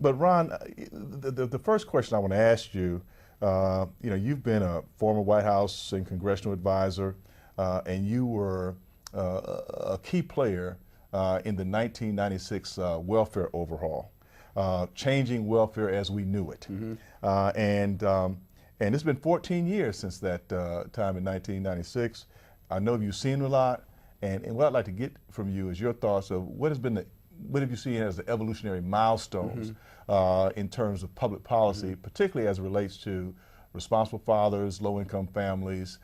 But Ron, the first question I want to ask you, you've been a former White House and congressional advisor, and you were a key player in the 1996 welfare overhaul, changing welfare as we knew it. And it's been 14 years since that time in 1996. I know you've seen a lot, and what I'd like to get from you is your thoughts of what have you seen as the evolutionary milestones in terms of public policy, particularly as it relates to responsible fathers, low-income families,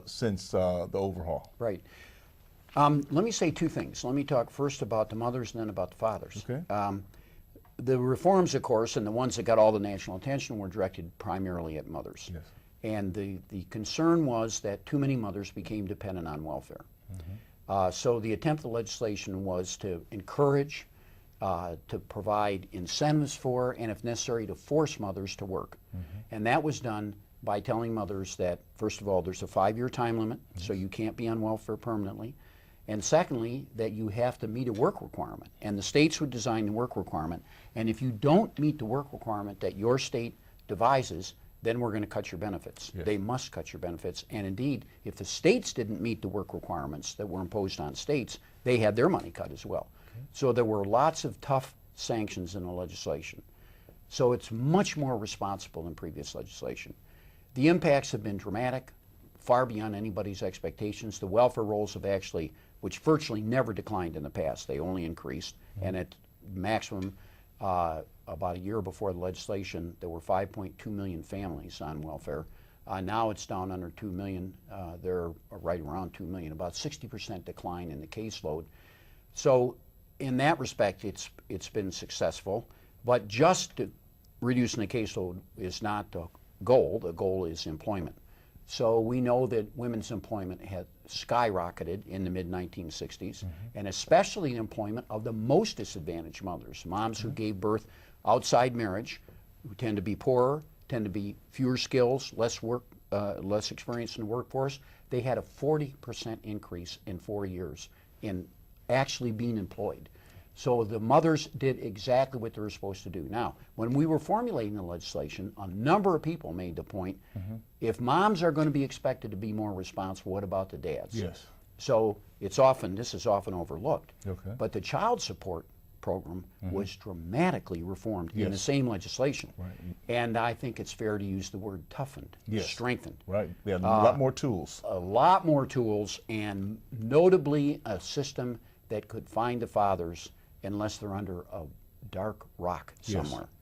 since the overhaul? Right. Let me say two things. Let me talk first about the mothers and then about the fathers. Okay. The reforms, of course, and the ones that got all the national attention were directed primarily at mothers. Yes. And the concern was that too many mothers became dependent on welfare. So the attempt of the legislation was to encourage, to provide incentives for, and if necessary, to force mothers to work. And that was done by telling mothers that, first of all, there's a 5-year time limit, so you can't be on welfare permanently. And secondly, that you have to meet a work requirement. And the states would design the work requirement. And if you don't meet the work requirement that your state devises, then we're going to cut your benefits. Yes. They must cut your benefits. And indeed, if the states didn't meet the work requirements that were imposed on states, they had their money cut as well. Okay. So there were lots of tough sanctions in the legislation. So it's much more responsible than previous legislation. The impacts have been dramatic, far beyond anybody's expectations. The welfare rolls have actually, which virtually never declined in the past, they only increased. And at maximum, about a year before the legislation, there were 5.2 million families on welfare. Now it's down under 2 million. They're right around 2 million, about 60% decline in the caseload. So in that respect, it's been successful. But just reducing the caseload is not the goal. The goal is employment. So we know that women's employment had skyrocketed in the mid-1960s, and especially the employment of the most disadvantaged mothers, moms who gave birth outside marriage, who tend to be poorer, tend to be fewer skills, less experience in the workforce. They had a 40% increase in 4 years in actually being employed. So the mothers did exactly what they were supposed to do. Now, when we were formulating the legislation, a number of people made the point, if moms are going to be expected to be more responsible, what about the dads? Yes. So this is often overlooked. Okay. But the child support program was dramatically reformed in the same legislation. Right. And I think it's fair to use the word toughened, strengthened. Right. They had a lot more tools. A lot more tools, and notably a system that could find the fathers unless they're under a dark rock somewhere.